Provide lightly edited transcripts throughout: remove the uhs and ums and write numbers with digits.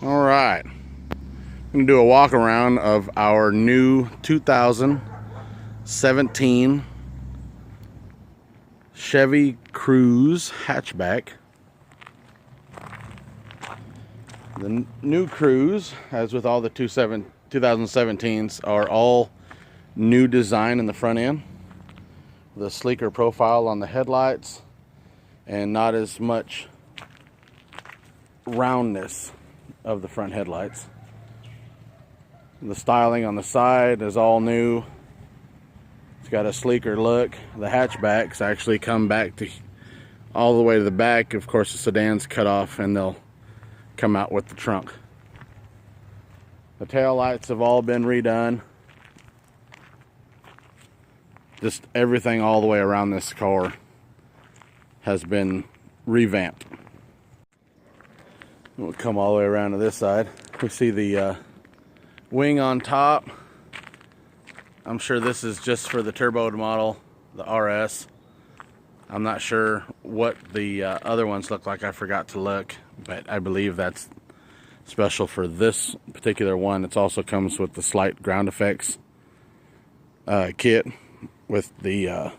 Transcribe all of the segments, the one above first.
All right, I'm gonna do a walk around of our new 2017 Chevy-cruze hatchback. The new Cruze, as with all the 2017s, are all new design in the front end. The sleeker profile on the headlights and not as much roundness of the front headlights. The styling on the side is all new. It's got a sleeker look. The hatchbacks actually come back to all the way to the back. Of course, the sedan's cut off and they'll come out with the trunk. The tail lights have all been redone. Just everything all the way around this car has been revamped. We'll come all the way around to this side. We see the wing on top. I'm sure this is just for the turbo model, the RS. I'm not sure what the other ones look like. I forgot to look, but I believe that's special for this particular one. It also comes with the slight ground effects kit with the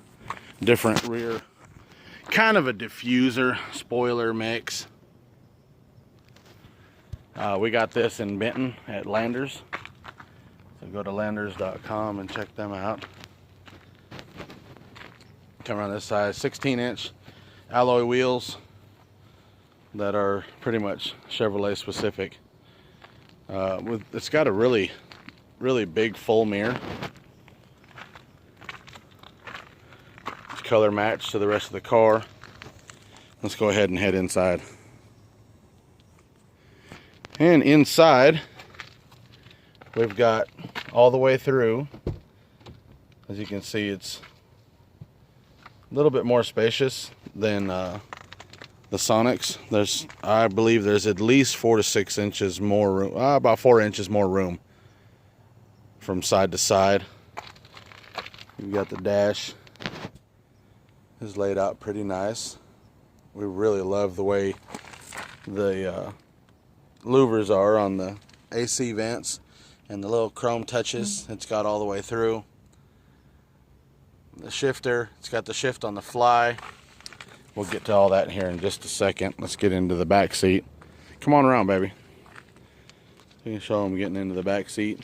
different rear, kind of a diffuser spoiler mix. We got this in Benton at Landers, so go to landers.com and check them out. Come around this side, 16-inch alloy wheels that are pretty much Chevrolet specific. It's got a really big full mirror. It's color matched to the rest of the car. Let's go ahead and head inside. And inside, we've got all the way through. As you can see, it's a little bit more spacious than the Sonics. I believe there's at least 4 to 6 inches more room, about 4 inches more room from side to side. You've got the dash is laid out pretty nice. We really love the way the louvers are on the AC vents and the little chrome touches it's got all the way through. The shifter, it's got the shift on the fly. We'll get to all that here in just a second. Let's get into the back seat. Come on around, baby. You can show them getting into the back seat.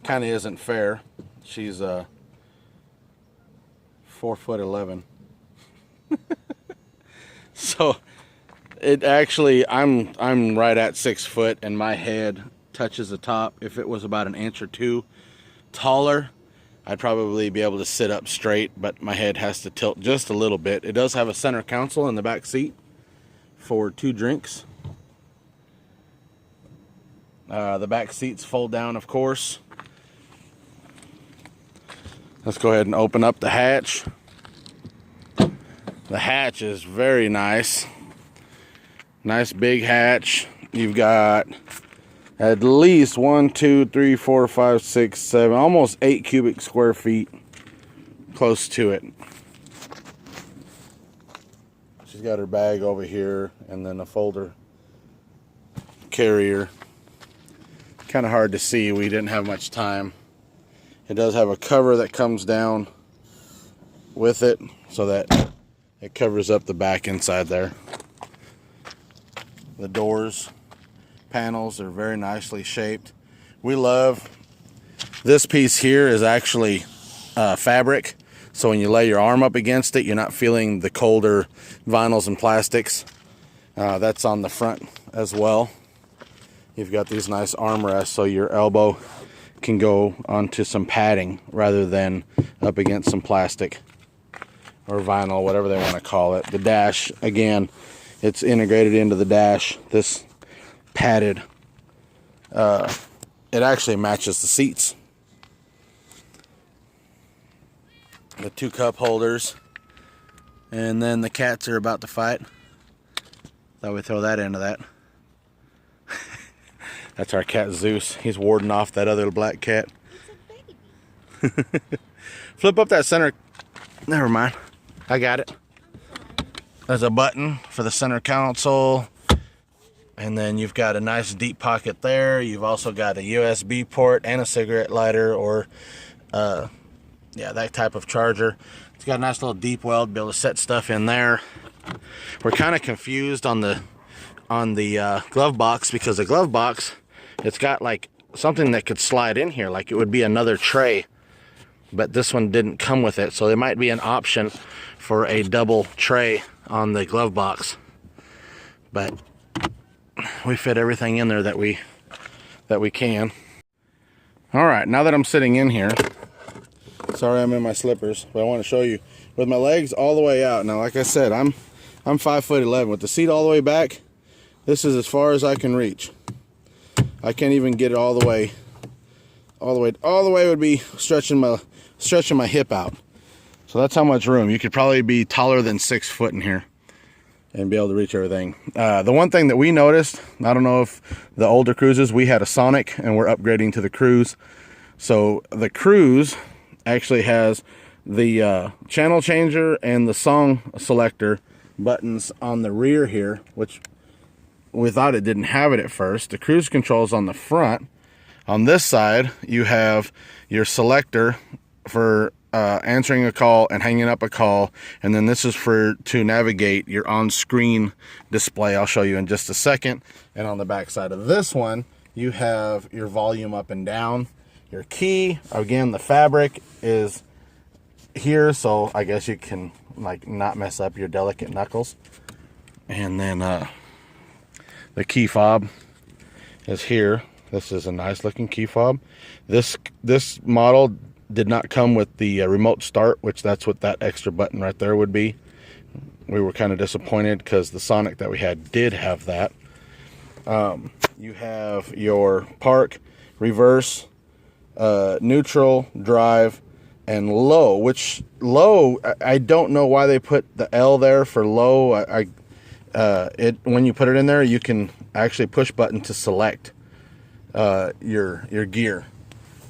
Kind of isn't fair. She's 4'11". So it actually, I'm right at 6 foot, and my head touches the top. If it was about an inch or two taller, I'd probably be able to sit up straight, but my head has to tilt just a little bit. It does have a center console in the back seat for 2 drinks. The back seats fold down, of course. Let's go ahead and open up the hatch. The hatch is very nice. Nice big hatch. You've got at least 1, 2, 3, 4, 5, 6, 7, almost 8 cubic square feet close to it. She's got her bag over here and then a folder carrier. Kind of hard to see. We didn't have much time. It does have a cover that comes down with it so that it covers up the back inside there. The doors, panels are very nicely shaped. We love this piece here is actually fabric, so when you lay your arm up against it, you're not feeling the colder vinyls and plastics. That's on the front as well. You've got these nice armrests so your elbow can go onto some padding rather than up against some plastic or vinyl, whatever they want to call it. The dash, again, it's integrated into the dash. This padded, it actually matches the seats. The 2 cup holders, and then the cats are about to fight. Thought we'd throw that into that. That's our cat Zeus. He's warding off that other black cat. It's a baby. Flip up that center. Never mind. I got it. There's a button for the center console. And then you've got a nice deep pocket there. You've also got a USB port and a cigarette lighter, or yeah, that type of charger. It's got a nice little deep well to be able to set stuff in there. We're kind of confused on the glove box, because the glove box, it's got like something that could slide in here, like it would be another tray, but this one didn't come with it. So there might be an option for a double tray on the glove box, but we fit everything in there that we can. All right, now that I'm sitting in here, sorry I'm in my slippers, but I want to show you with my legs all the way out. Now, like I said, I'm 5'11" with the seat all the way back. This is as far as I can reach. I can't even get it all the way. All the way would be stretching my hip out. So that's how much room. You could probably be taller than 6 foot in here and be able to reach everything. The one thing that we noticed, I don't know if the older Cruzes, we had a Sonic and we're upgrading to the Cruze. So the Cruze actually has the channel changer and the song selector buttons on the rear here, which we thought it didn't have it at first. The cruise control's on the front. On this side, you have your selector for answering a call and hanging up a call, and then this is to navigate your on-screen display. I'll show you in just a second. And on the back side of this one, you have your volume up and down. Your key, again, the fabric is here, so I guess you can like not mess up your delicate knuckles. And then the key fob is here. This is a nice looking key fob. This model did not come with the remote start, which that's what that extra button right there would be. We were kind of disappointed because the Sonic that we had did have that. You have your park, reverse, neutral, drive, and low, which low, I don't know why they put the L there for low. When you put it in there, you can actually push button to select your gear.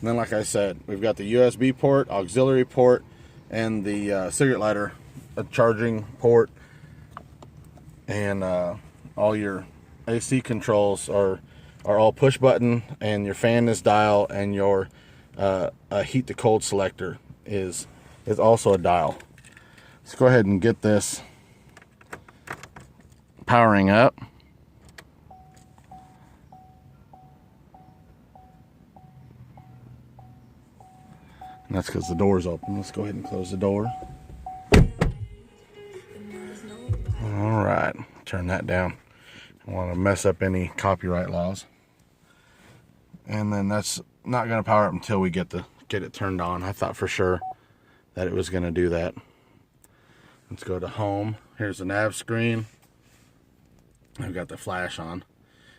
And then, like I said, we've got the USB port, auxiliary port, and the cigarette lighter charging port. And all your AC controls are all push button, and your fan is dial, and your heat to cold selector is also a dial. Let's go ahead and get this powering up. And that's because the door's open. Let's go ahead and close the door. All right, turn that down. I don't want to mess up any copyright laws. And then that's not going to power up until we get it turned on. I thought for sure that it was going to do that. Let's go to home. Here's the nav screen. I've got the flash on.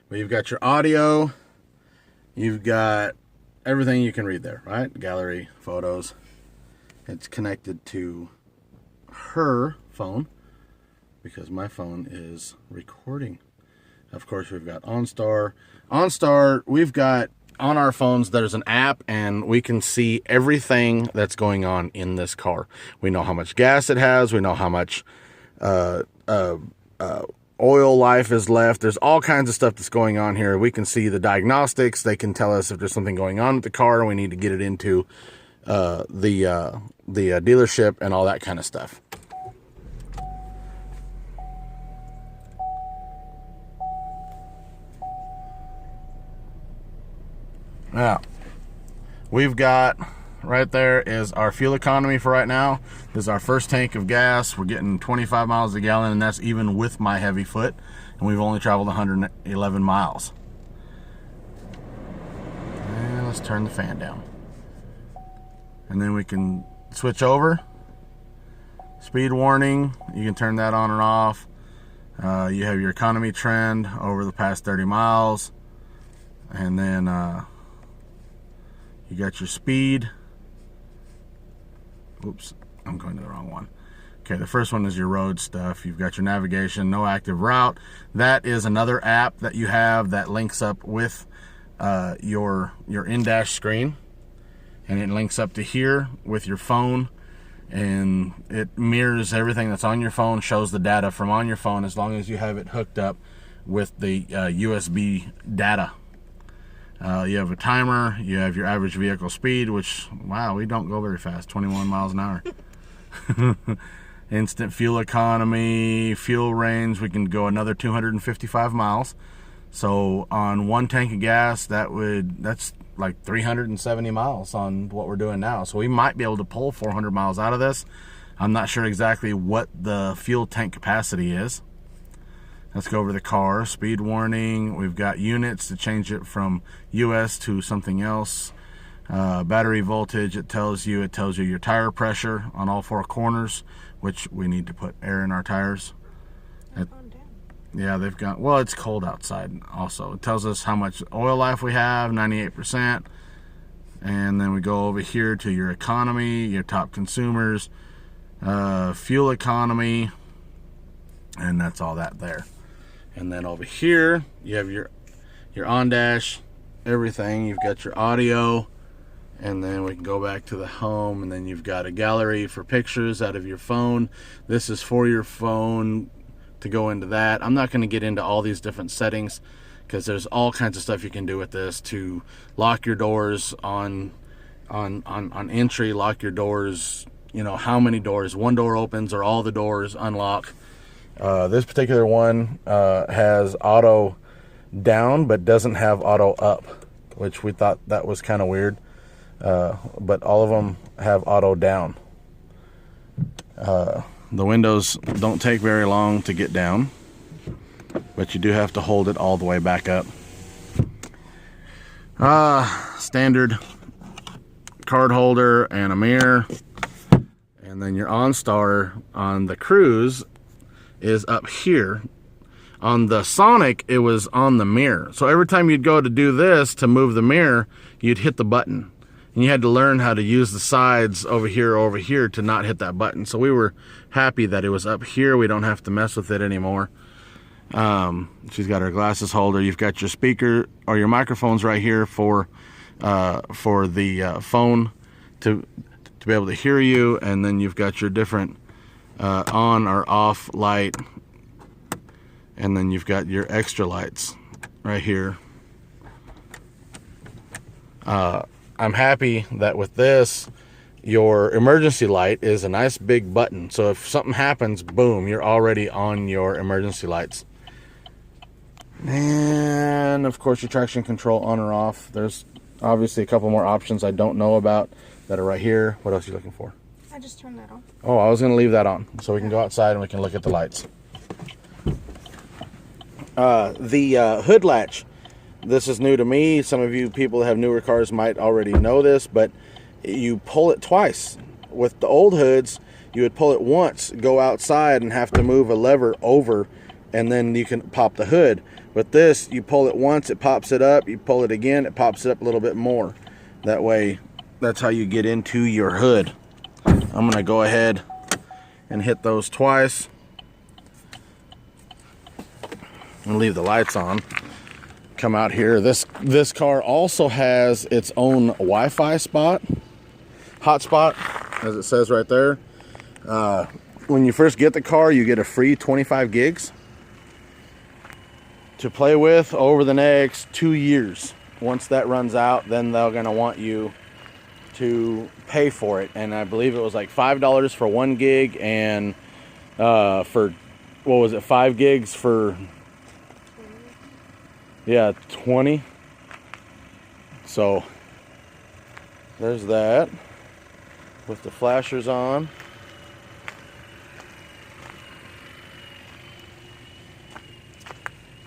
But you've got your audio. You've got everything you can read there, right? Gallery, photos. It's connected to her phone because my phone is recording. Of course, we've got OnStar. OnStar, we've got on our phones, there's an app, and we can see everything that's going on in this car. We know how much gas it has. We know how much oil life is left. There's all kinds of stuff that's going on here. We can see the diagnostics. They can tell us if there's something going on with the car and we need to get it into the dealership and all that kind of stuff. Now, we've got right there is our fuel economy for right now. This is our first tank of gas. We're getting 25 miles a gallon, and that's even with my heavy foot. And we've only traveled 111 miles. And let's turn the fan down. And then we can switch over. Speed warning, you can turn that on and off. You have your economy trend over the past 30 miles. And then you got your speed. Oops, I'm going to the wrong one. Okay, the first one is your road stuff. You've got your navigation, no active route. That is another app that you have that links up with your in-dash screen. And it links up to here with your phone. And it mirrors everything that's on your phone, shows the data from on your phone as long as you have it hooked up with the USB data. You have a timer, you have your average vehicle speed, which, wow, we don't go very fast, 21 miles an hour. Instant fuel economy, fuel range, we can go another 255 miles. So on one tank of gas, that's like 370 miles on what we're doing now. So we might be able to pull 400 miles out of this. I'm not sure exactly what the fuel tank capacity is. Let's go over the car. Speed warning. We've got units to change it from US to something else. Battery voltage, it tells you your tire pressure on all four corners, which we need to put air in our tires. Yeah, they've got, well, it's cold outside also. It tells us how much oil life we have, 98%. And then we go over here to your economy, your top consumers, fuel economy, and that's all that there. And then over here, you have your on-dash, everything. You've got your audio, and then we can go back to the home, and then you've got a gallery for pictures out of your phone. This is for your phone to go into that. I'm not going to get into all these different settings because there's all kinds of stuff you can do with this to lock your doors on entry, lock your doors, you know, how many doors, one door opens or all the doors unlock. This particular one has auto down but doesn't have auto up, which we thought that was kind of weird. But all of them have auto down. The windows don't take very long to get down, but you do have to hold it all the way back up. Standard card holder and a mirror. And then your OnStar on the Cruze is up here. On the Sonic, it was on the mirror. So every time you'd go to do this to move the mirror, you'd hit the button. And you had to learn how to use the sides over here to not hit that button. So we were happy that it was up here. We don't have to mess with it anymore. She's got her glasses holder. You've got your speaker or your microphones right here for the phone to be able to hear you. And then you've got your different on or off light. And then you've got your extra lights right here. I'm happy that with this, your emergency light is a nice big button. So if something happens, boom, you're already on your emergency lights. And of course your traction control on or off. There's obviously a couple more options I don't know about that are right here. What else are you looking for? I just turned that on. Oh, I was going to leave that on so we can go outside and we can look at the lights. The hood latch. This is new to me. Some of you people that have newer cars might already know this, but you pull it twice. With the old hoods, you would pull it once, go outside, and have to move a lever over, and then you can pop the hood. With this, you pull it once, it pops it up. You pull it again, it pops it up a little bit more. That way, that's how you get into your hood. I'm going to go ahead and hit those twice and leave the lights on. Come out here. This car also has its own Wi-Fi spot, hotspot, as it says right there. When you first get the car, you get a free 25 gigs to play with over the next 2 years. Once that runs out, then they're going to want you to pay for it. And I believe it was like $5 for 1 gig, and for, what was it, 5 gigs for... yeah, 20. So there's that with the flashers on.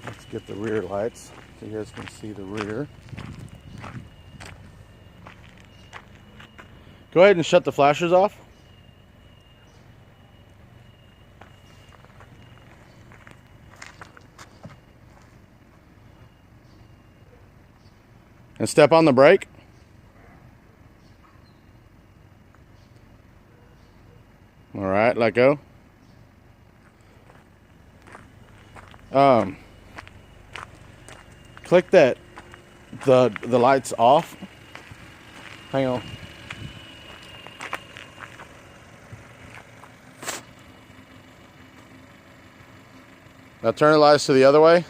Let's get the rear lights so you guys can see the rear. Go ahead and shut the flashers off. And step on the brake. All right, let go. Click that, the lights off. Hang on. Now turn the lights to the other way.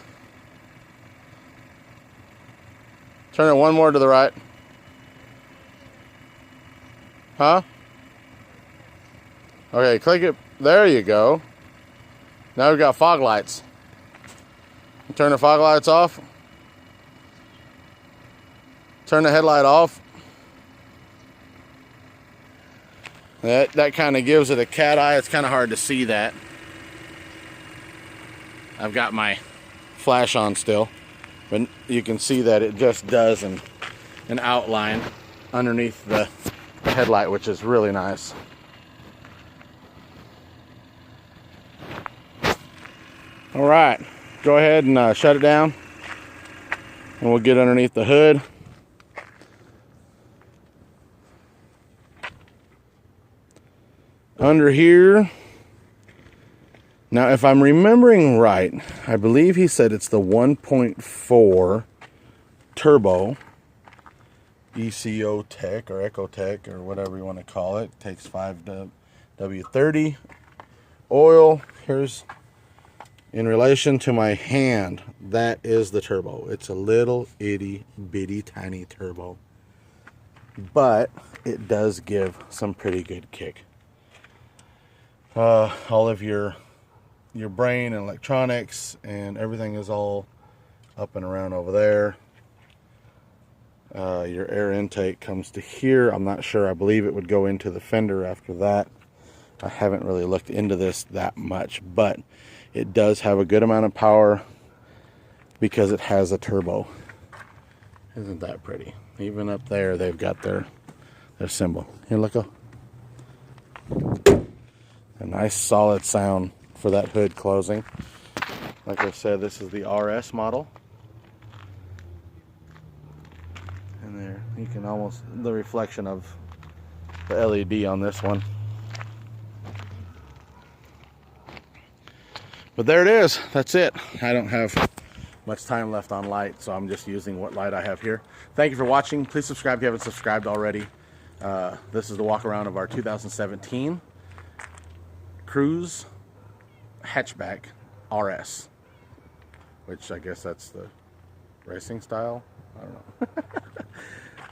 Turn it one more to the right. Huh? Okay, click it. There you go. Now we've got fog lights. Turn the fog lights off. Turn the headlight off. That kind of gives it a cat eye. It's kind of hard to see that. I've got my flash on still, but you can see that it just does an outline underneath the headlight, which is really nice. All right, go ahead and shut it down, and we'll get underneath the hood. Under here, now if I'm remembering right, I believe he said it's the 1.4 turbo ECO Tech or Eco Tech or whatever you want to call it. Takes 5W30 oil. Here's, in relation to my hand, that is the turbo. It's a little itty bitty tiny turbo, but it does give some pretty good kick. All of your brain and electronics and everything is all up and around over there. Your air intake comes to here. I'm not sure. I believe it would go into the fender after that. I haven't really looked into this that much, but it does have a good amount of power because it has a turbo. Isn't that pretty? Even up there, they've got their symbol. Here, look. A nice solid sound for that hood closing. Like I said, this is the RS model. And there, you can almost, the reflection of the LED on this one. But there it is. That's it. I don't have much time left on light, so I'm just using what light I have here. Thank you for watching. Please subscribe if you haven't subscribed already. This is the walk around of our 2017 Cruze hatchback RS, which I guess that's the racing style. I don't know.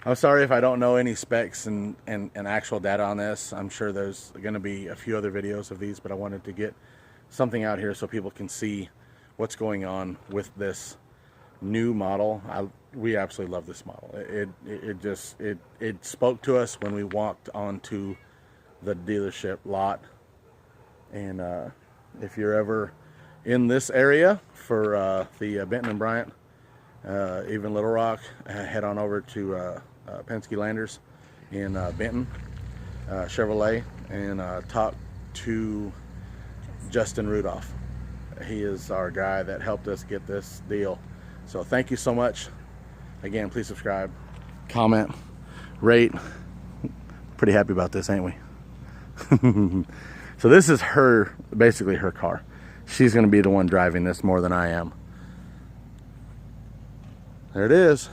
I'm sorry if I don't know any specs and actual data on this. I'm sure there's going to be a few other videos of these, but I wanted to get something out here so people can see what's going on with this new model. We absolutely love this model. It spoke to us when we walked onto the dealership lot. And if you're ever in this area for the Benton and Bryant, even Little Rock, head on over to Penske Landers in Benton, Chevrolet, and talk to Justin Rudolph. He is our guy that helped us get this deal. So thank you so much. Again, please subscribe, comment, rate. Pretty happy about this, ain't we? So this is her, basically her car. She's going to be the one driving this more than I am. There it is.